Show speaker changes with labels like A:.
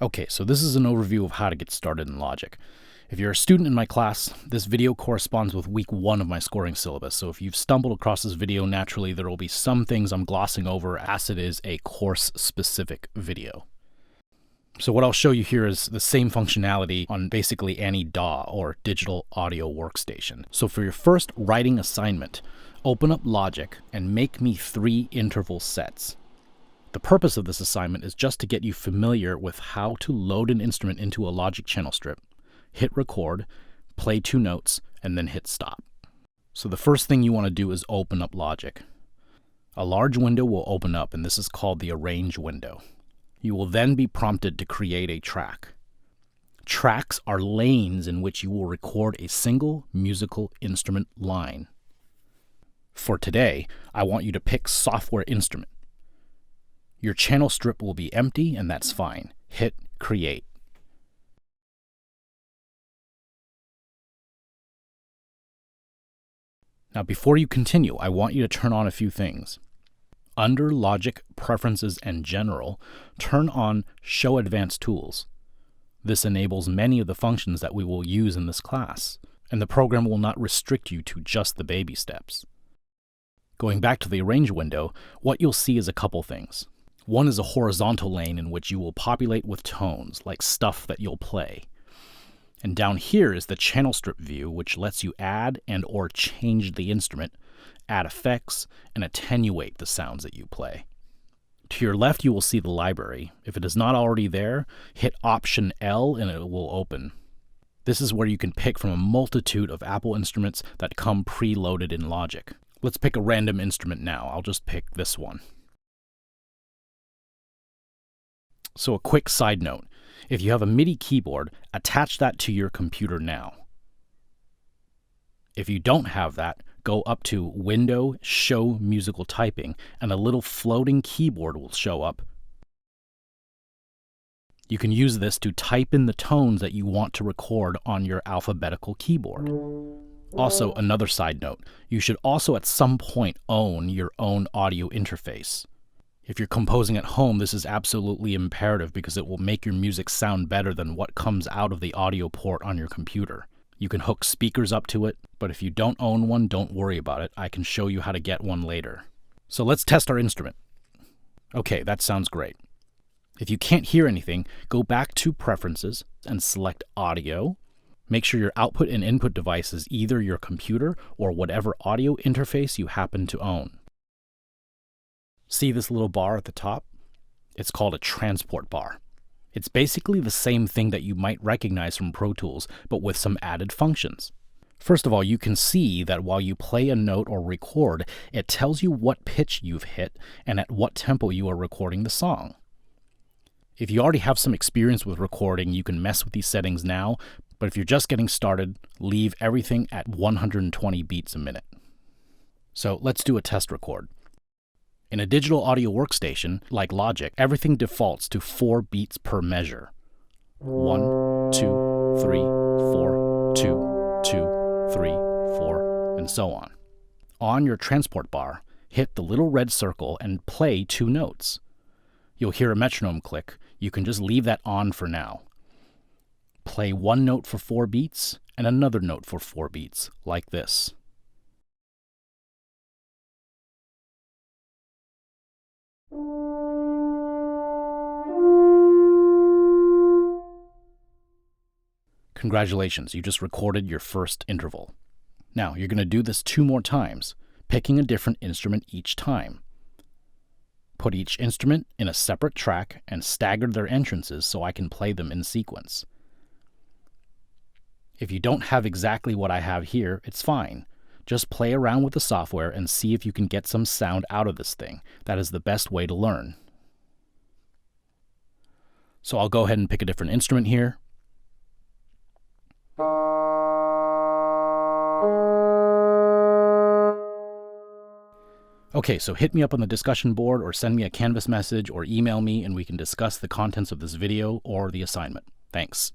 A: Okay, so this is an overview of how to get started in Logic. If you're a student in my class, this video corresponds with week 1 of my scoring syllabus, so if you've stumbled across this video, naturally there will be some things I'm glossing over as it is a course-specific video. So what I'll show you here is the same functionality on basically any DAW or digital audio workstation. So for your first writing assignment, open up Logic and make me 3 interval sets. The purpose of this assignment is just to get you familiar with how to load an instrument into a Logic channel strip, hit record, play 2 notes, and then hit stop. So the first thing you want to do is open up Logic. A large window will open up, and this is called the Arrange window. You will then be prompted to create a track. Tracks are lanes in which you will record a single musical instrument line. For today, I want you to pick software instrument. Your channel strip will be empty, and that's fine. Hit Create. Now, before you continue, I want you to turn on a few things. Under Logic Preferences and General, turn on Show Advanced Tools. This enables many of the functions that we will use in this class, and the program will not restrict you to just the baby steps. Going back to the Arrange window, what you'll see is a couple things. One is a horizontal lane in which you will populate with tones, like stuff that you'll play. And down here is the channel strip view, which lets you add and or change the instrument, add effects, and attenuate the sounds that you play. To your left, you will see the library. If it is not already there, hit Option L and it will open. This is where you can pick from a multitude of Apple instruments that come preloaded in Logic. Let's pick a random instrument now. I'll just pick this one. So a quick side note, if you have a MIDI keyboard, attach that to your computer now. If you don't have that, go up to Window, Show Musical Typing, and a little floating keyboard will show up. You can use this to type in the tones that you want to record on your alphabetical keyboard. Also, another side note, you should also at some point own your own audio interface. If you're composing at home, this is absolutely imperative because it will make your music sound better than what comes out of the audio port on your computer. You can hook speakers up to it, but if you don't own one, don't worry about it. I can show you how to get one later. So let's test our instrument. Okay, that sounds great. If you can't hear anything, go back to Preferences and select Audio. Make sure your output and input device is either your computer or whatever audio interface you happen to own. See this little bar at the top? It's called a transport bar. It's basically the same thing that you might recognize from Pro Tools, but with some added functions. First of all, you can see that while you play a note or record, it tells you what pitch you've hit and at what tempo you are recording the song. If you already have some experience with recording, you can mess with these settings now, but if you're just getting started, leave everything at 120 beats a minute. So let's do a test record. In a digital audio workstation, like Logic, everything defaults to 4 beats per measure. 1, 2, 3, 4, 2, 2, 3, 4, and so on. On your transport bar, hit the little red circle and play 2 notes. You'll hear a metronome click. You can just leave that on for now. Play 1 note for 4 beats and another note for 4 beats, like this. Congratulations, you just recorded your first interval. Now, you're going to do this 2 more times, picking a different instrument each time. Put each instrument in a separate track and stagger their entrances so I can play them in sequence. If you don't have exactly what I have here, it's fine. Just play around with the software and see if you can get some sound out of this thing. That is the best way to learn. So I'll go ahead and pick a different instrument here. Okay, so hit me up on the discussion board or send me a Canvas message or email me and we can discuss the contents of this video or the assignment. Thanks.